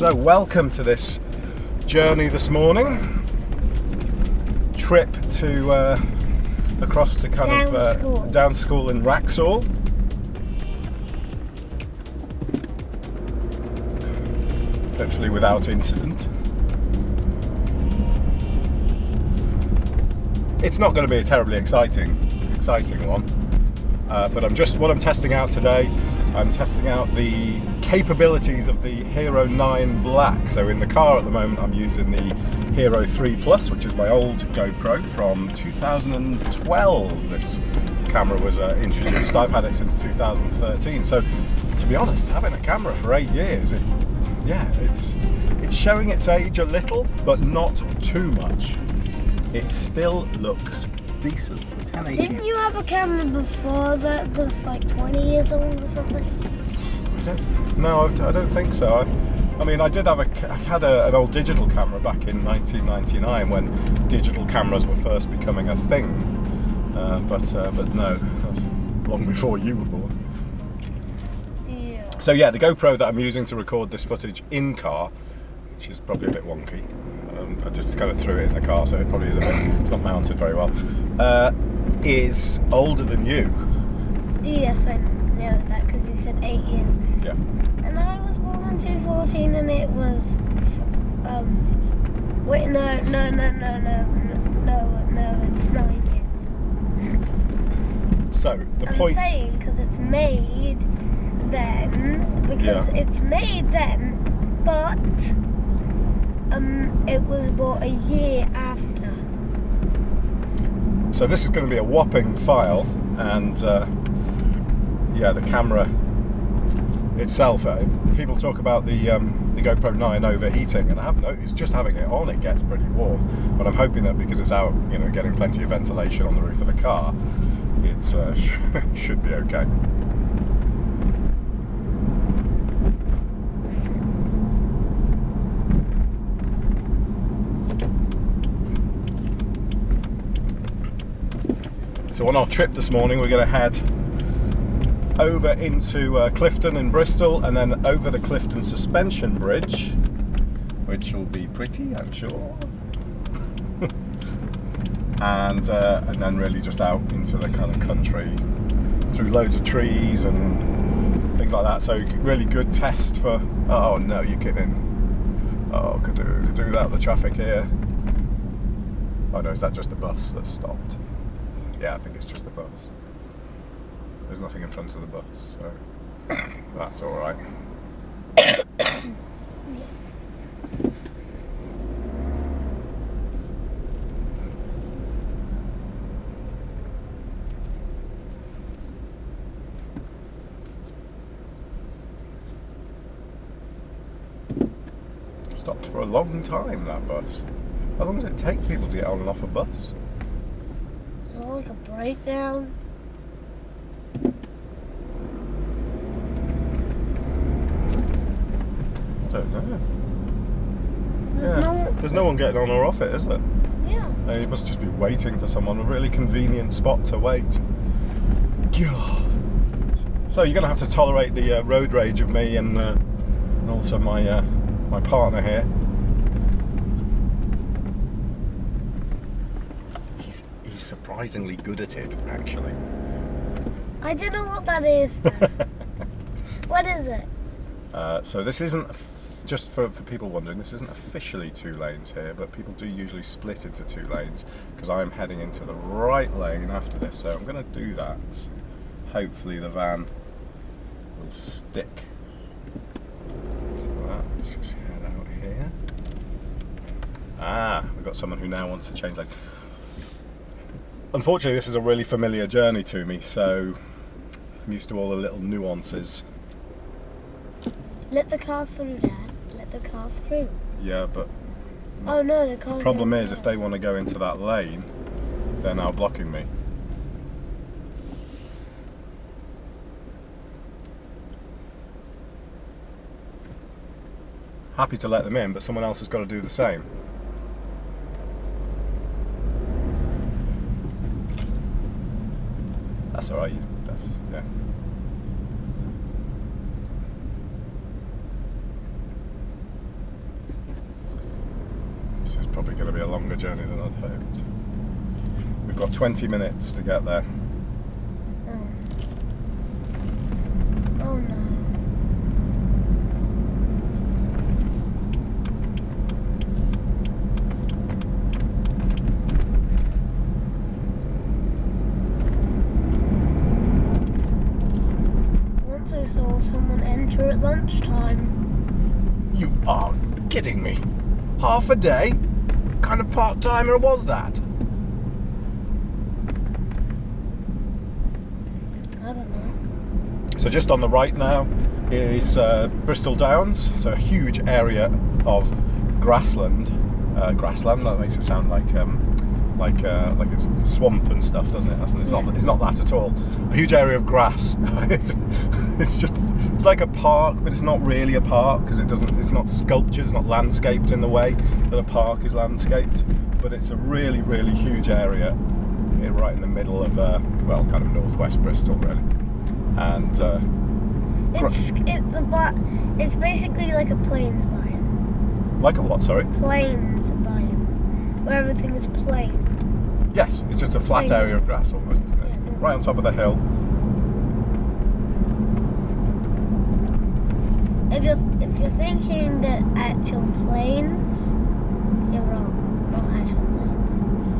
So welcome to this journey this morning. Trip to across to kind of down school in Wraxall. Hopefully without incident. It's not going to be a terribly exciting one, but what I'm testing out today, I'm testing out the capabilities of the Hero 9 Black. So in the car at the moment I'm using the Hero 3 Plus, which is my old GoPro from 2012. This camera was introduced. I've had it since 2013. So to be honest, having a camera for 8 years, it's showing its age a little, but not too much. It still looks decent. 1080. Didn't you have a camera before that was like 20 years old or something? No, I don't think so. I mean, I had an old digital camera back in 1999 when digital cameras were first becoming a thing. But no, long before you were born. Yeah. So yeah, the GoPro that I'm using to record this footage in car, which is probably a bit wonky. I just kind of threw it in the car, so it probably is it's not mounted very well. Is older than you. Yes, I know that because you said 8 years. Yeah. And I was born in 2014, and it was. Wait, no, it's 9 years. So the point. I'm saying because it's made then, it's made then, but it was bought a year after. So this is going to be a whopping file, and the camera itself. People talk about the GoPro 9 overheating, and I have noticed just having it on, it gets pretty warm. But I'm hoping that because it's out, getting plenty of ventilation on the roof of the car, it should be okay. So on our trip this morning, we're going to head over into Clifton in Bristol, and then over the Clifton suspension bridge, which will be pretty, I'm sure. and then really just out into the kind of country, through loads of trees and things like that. So really good test for. Oh no, you're kidding! Oh, could do that. The traffic here. Oh no, is that just the bus that's stopped? Yeah, I think it's just the bus. There's nothing in front of the bus, so that's all right. Stopped for a long time, that bus. How long does it take people to get on and off a bus? Like a breakdown. I don't know. There's no one getting on or off it, is there? Yeah. No, you must just be waiting for someone, a really convenient spot to wait. God. So you're going to have to tolerate the road rage of me and also my partner here. He's surprisingly good at it, actually. I don't know what that is, though. What is it? So this isn't, just for people wondering, this isn't officially 2 lanes here, but people do usually split into 2 lanes, because I'm heading into the right lane after this, so I'm going to do that. Hopefully the van will stick. So let's just head out here. We've got someone who now wants to change lanes. Unfortunately, this is a really familiar journey to me, so I'm used to all the little nuances. Let the car through, Dad. Let the car through. Yeah, but oh no, the car. The problem is, if they want to go into that lane, they're now blocking me. Happy to let them in, but someone else has got to do the same. That's all right. Yeah. probably going to be a longer journey than I'd hoped. We've got 20 minutes to get there. Oh no. Once I saw someone enter at lunchtime. You are kidding me. Half a day? What kind of part-timer was that? I don't know. So just on the right now is Bristol Downs, so a huge area of grassland. Grassland, that makes it sound like it's swamp and stuff, doesn't it? It's not that at all. A huge area of grass. It's like a park, but it's not really a park because it's not sculptured, it's not landscaped in the way that a park is landscaped. But it's a really, really huge area right in the middle of kind of northwest Bristol, really. And it's basically like a plains biome. Like a what? Sorry. Plains biome, where everything is plain. Yes, it's just a flat area of grass almost, isn't it? Yeah. Right on top of the hill. If you're thinking that actual plains, you're wrong. Not actual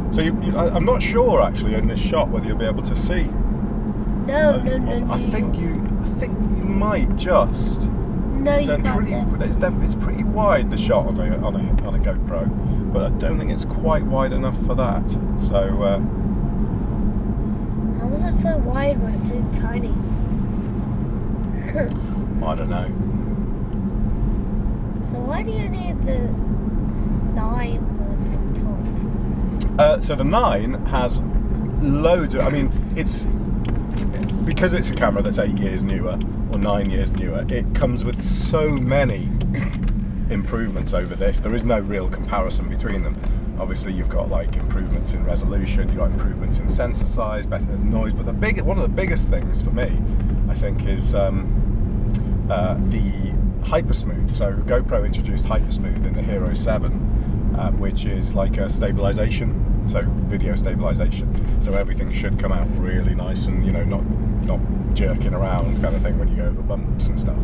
plains. So I'm not sure actually in this shot whether you'll be able to see. No. I think you might just. No, you can't. It's pretty wide, the shot on a GoPro, but I don't think it's quite wide enough for that. So. How was it so wide when it's so tiny? I don't know. So why do you need the 9 on top? So the 9 has loads of. I mean, because it's a camera that's 8 years newer or 9 years newer. It comes with so many improvements over this. There is no real comparison between them. Obviously, you've got like improvements in resolution, you've got improvements in sensor size, better noise. But one of the biggest things for me, I think, is the HyperSmooth. So GoPro introduced HyperSmooth in the Hero 7, which is like a stabilisation, so video stabilisation. So everything should come out really nice and not jerking around kind of thing when you go over bumps and stuff.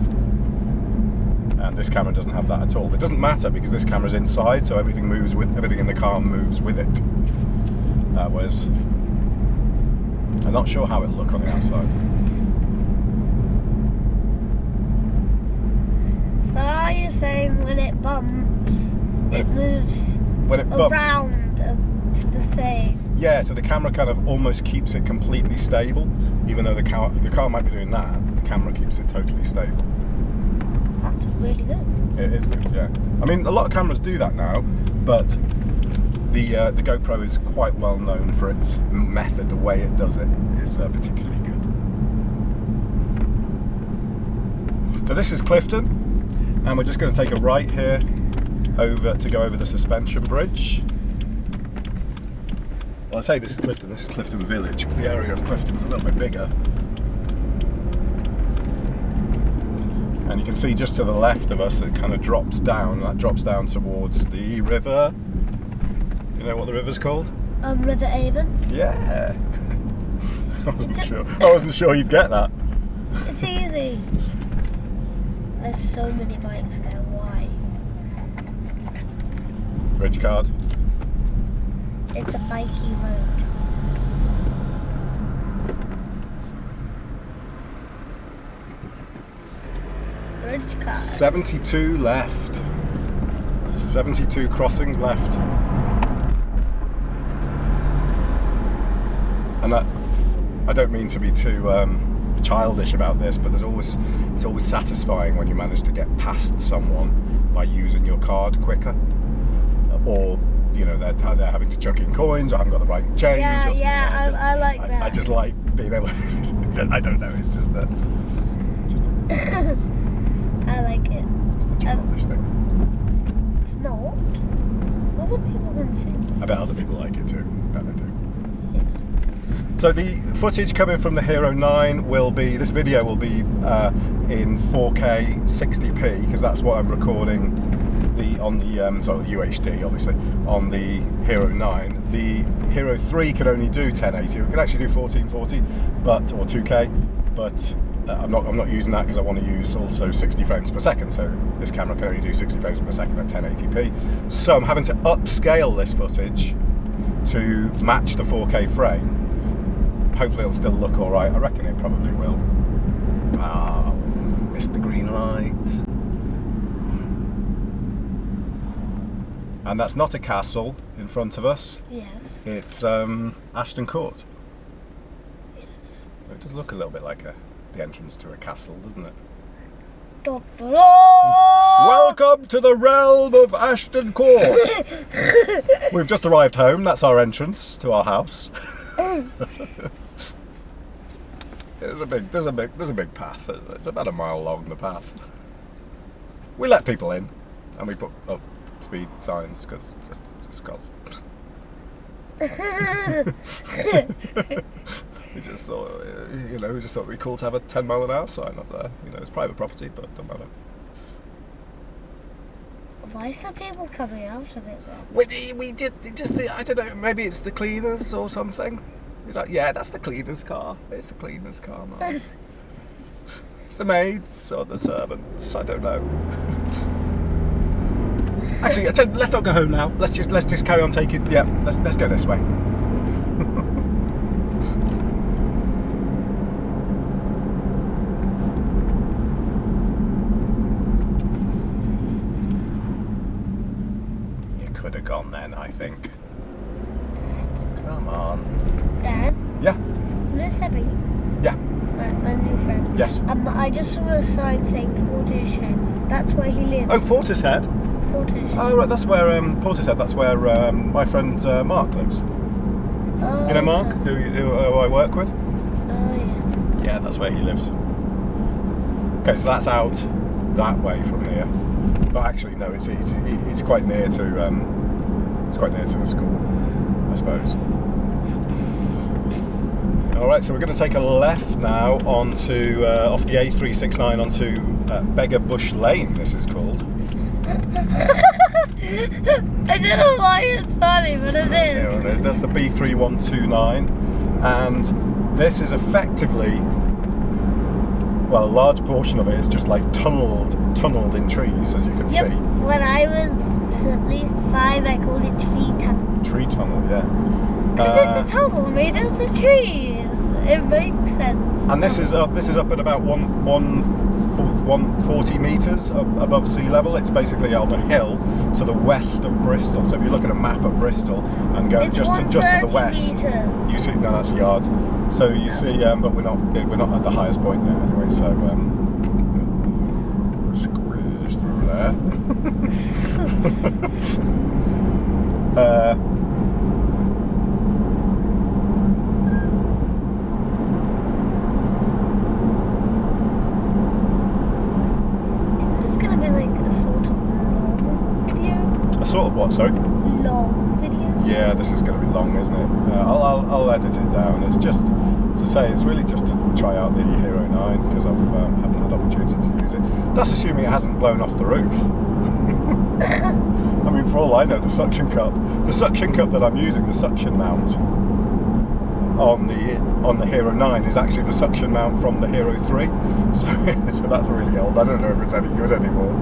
And this camera doesn't have that at all. It doesn't matter because this camera's inside, so everything in the car moves with it. Whereas I'm not sure how it'll look on the outside. So are you saying when it bumps, it moves around the same? Yeah, so the camera kind of almost keeps it completely stable, even though the car might be doing that. The camera keeps it totally stable. That's really good. It is good, yeah. I mean, a lot of cameras do that now, but the GoPro is quite well known for its method. The way it does it is particularly good. So this is Clifton, and we're just going to take a right here to go over the suspension bridge. Well, I say this is Clifton Village. The area of Clifton's a little bit bigger. And you can see just to the left of us, it kind of drops down. That drops down towards the river. You know what the river's called? River Avon. Yeah. I wasn't sure you'd get that. It's easy. There's so many bikes there. Why? Bridge card. It's a bikey road. Bridge card. 72 left. 72 crossings left. And I don't mean to be too childish about this, but it's always satisfying when you manage to get past someone by using your card quicker, or they're having to chuck in coins, or haven't got the right change. I like that. I just like being able. I don't know. It's just a. I like it. It's a childish thing. It's not. Other people want it. I bet other people like it too. I bet they do. So the footage coming from the Hero 9 will be, this video will be in 4K 60p, because that's what I'm recording on the UHD obviously on the Hero 9. The Hero 3 can only do 1080. It can actually do 1440, but or 2K, but I'm not using that because I want to use also 60 frames per second. So this camera can only do 60 frames per second at 1080p. So I'm having to upscale this footage to match the 4K frame. Hopefully it'll still look all right. I reckon it probably will. Oh, missed the green light. And that's not a castle in front of us. Yes. It's Ashton Court. Yes. It does look a little bit like the entrance to a castle, doesn't it? Welcome to the realm of Ashton Court. We've just arrived home. That's our entrance to our house. There's a big path. It's about a mile long, the path. We let people in, and we put up speed signs because just cause. We just thought, we just thought it'd be cool to have a 10-mile-an-hour sign up there. It's private property, but it doesn't matter. Why is that table coming out of it then? We just I don't know. Maybe it's the cleaners or something. He's like, yeah, that's the cleaner's car. It's the cleaner's car, man. It's the maids or the servants. I don't know. Actually, let's not go home now. Let's just carry on taking. Yeah, let's go this way. You could have gone then, I think. Come on. Dad? Yeah. Where's Debbie? Yeah. My new friend. Yes. I just saw a sign saying Portishead. That's where he lives. Oh, Portishead. Portishead. Oh, right. That's where Portishead. That's where my friend Mark lives. Oh, You know Mark, who I work with. Oh yeah. Yeah, that's where he lives. Okay, so that's out that way from here. But actually, no, it's quite near to the school, I suppose. All right, so we're going to take a left now onto off the A369 onto Beggar Bush Lane. This is called. I don't know why it's funny, but it is. Here it is. That's the B3129, and this is effectively, well, a large portion of it is just like tunneled in trees, as you can see. When I was at least 5, I called it tree tunnel. Tree tunnel, yeah. Because it's a tunnel made out of trees. It makes sense. And this is up at about 140 metres above sea level. It's basically on a hill to the west of Bristol. So if you look at a map of Bristol and go just to the west, meters. you see, no, that's yards. So you see, but we're not at the highest point there anyway. So squeeze through there. Sort of what, sorry? Long video? Yeah, this is going to be long, isn't it? I'll edit it down. It's just, to say, it's really just to try out the Hero 9 because I haven't had opportunity to use it. That's assuming it hasn't blown off the roof. I mean, for all I know, the suction cup that I'm using, the suction mount on the Hero 9 is actually the suction mount from the Hero 3. So that's really old. I don't know if it's any good anymore.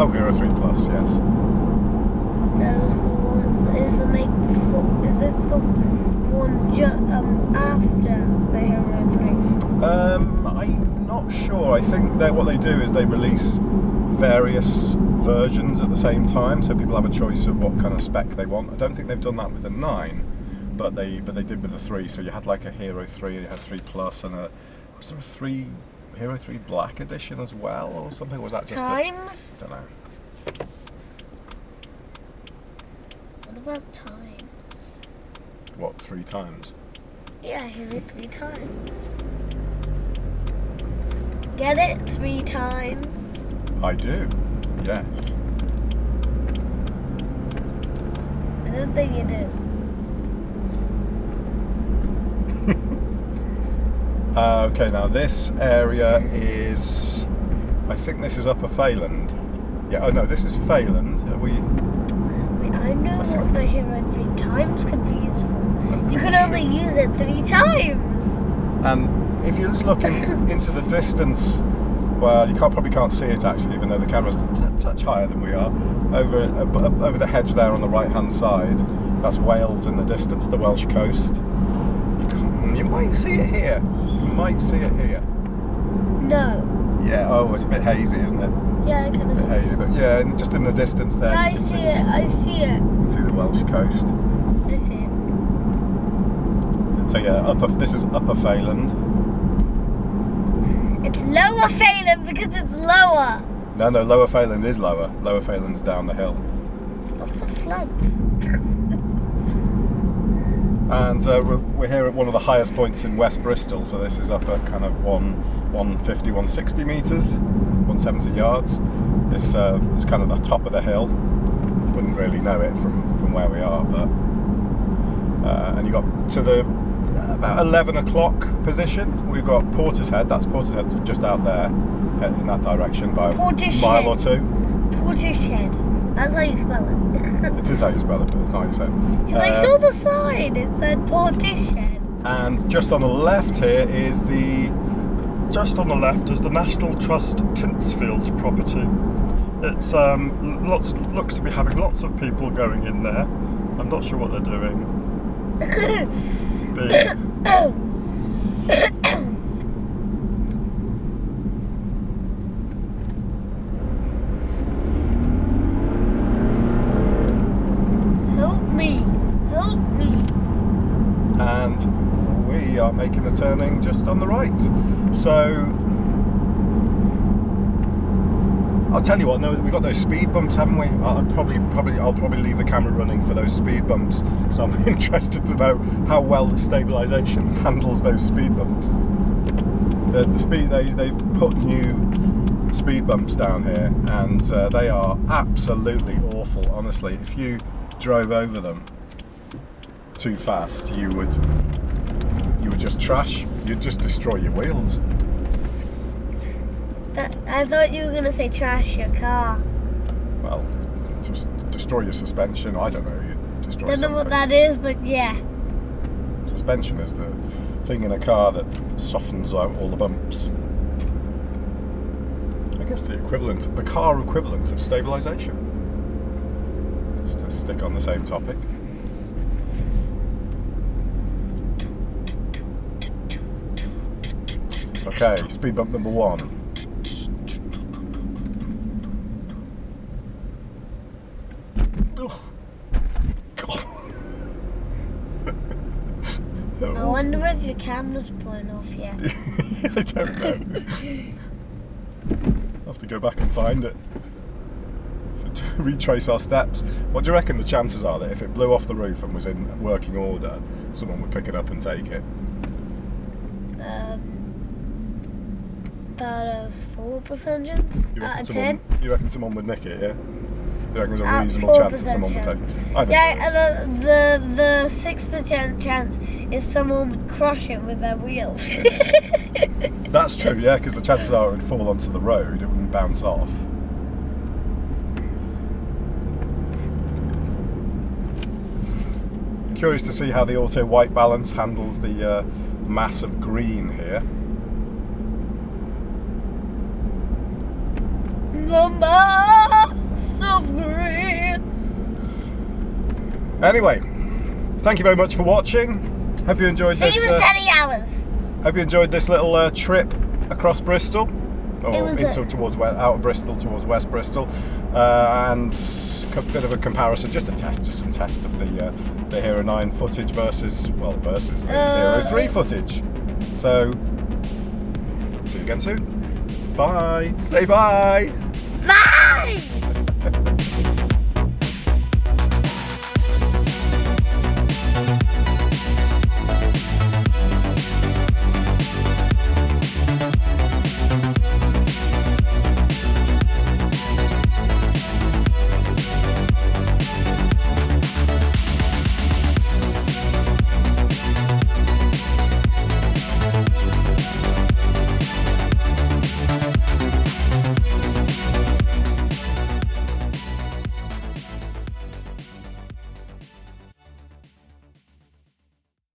Oh, Hero 3 Plus, yes. So is this the one after the Hero 3? I'm not sure. I think that what they do is they release various versions at the same time, so people have a choice of what kind of spec they want. I don't think they've done that with the 9, but they did with the 3. So you had like a Hero 3, you had 3 Plus, and was there a 3 Hero 3 Black Edition as well, or something? Or was that just times? I don't know. What about times? What, 3 times? Yeah, Hero 3 times. Get it? 3 times? I do, yes. I don't think you do. Okay, now this area is, I think this is Upper Fayland. Yeah, oh no, this is Fayland. Are we? Wait, I know what the Hero 3 times could be used for. You can only use it 3 times. And if you just look into the distance, well, you probably can't see it actually, even though the camera's a touch higher than we are. Over the hedge there on the right-hand side, that's Wales in the distance, the Welsh coast. You might see it here. You might see it here. No. Yeah. Oh, it's a bit hazy, isn't it? Yeah, I can see it. Hazy, but yeah, just in the distance there. Yeah, I see it. I see it. You can see the Welsh coast. I see it. So yeah, this is Upper Fayland. It's Lower Fayland because it's lower. No, Lower Fayland is lower. Lower Fayland's down the hill. Lots of floods. And we're here at one of the highest points in West Bristol, so this is up at kind of 150, 160 metres, 170 yards. It's kind of the top of the hill. Wouldn't really know it from where we are, but and you got to the about 11 o'clock position. We've got Portishead. That's Portishead's just out there in that direction by a mile or two. Portishead. That's how you spell it. It is how you spell it, but it's not how you say it. Because I saw the sign, it said Portishead. And just on the left here is the National Trust Tintsfield property. It's looks to be having lots of people going in there. I'm not sure what they're doing. Help me. And we are making a turning just on the right. So I'll tell you what. No, we've got those speed bumps, haven't we? I'll probably leave the camera running for those speed bumps. So I'm interested to know how well the stabilisation handles those speed bumps. They've put new speed bumps down here, and they are absolutely awful. Honestly, if you drove over them too fast, you would just trash. You'd just destroy your wheels. I thought you were going to say trash your car. Well, just destroy your suspension. I don't know. You destroy Don't know what that is, but yeah. Suspension is the thing in a car that softens out all the bumps. I guess the car equivalent of stabilisation. Just to stick on the same topic. Okay, speed bump number 1. I wonder if your camera's blown off yet. I don't know. I'll have to go back and find it. Retrace our steps. What do you reckon the chances are that if it blew off the roof and was in working order, someone would pick it up and take it? About a 4% chance out of 10. You reckon someone would nick it, yeah? You reckon there's a reasonable chance that someone would take it? I don't know. Yeah, the 6% chance is someone would crush it with their wheels. That's true, yeah, because the chances are it would fall onto the road, it wouldn't bounce off. Curious to see how the auto white balance handles the mass of green here. The mass of green. Anyway, thank you very much for watching. Hope you enjoyed this. See you in 30 hours. Hope you enjoyed this little trip across Bristol, or out of Bristol towards West Bristol, and a bit of a comparison, just some test of the Hero 9 footage versus the Hero 3 footage. So, see see you again soon. Bye. Say bye. Bye!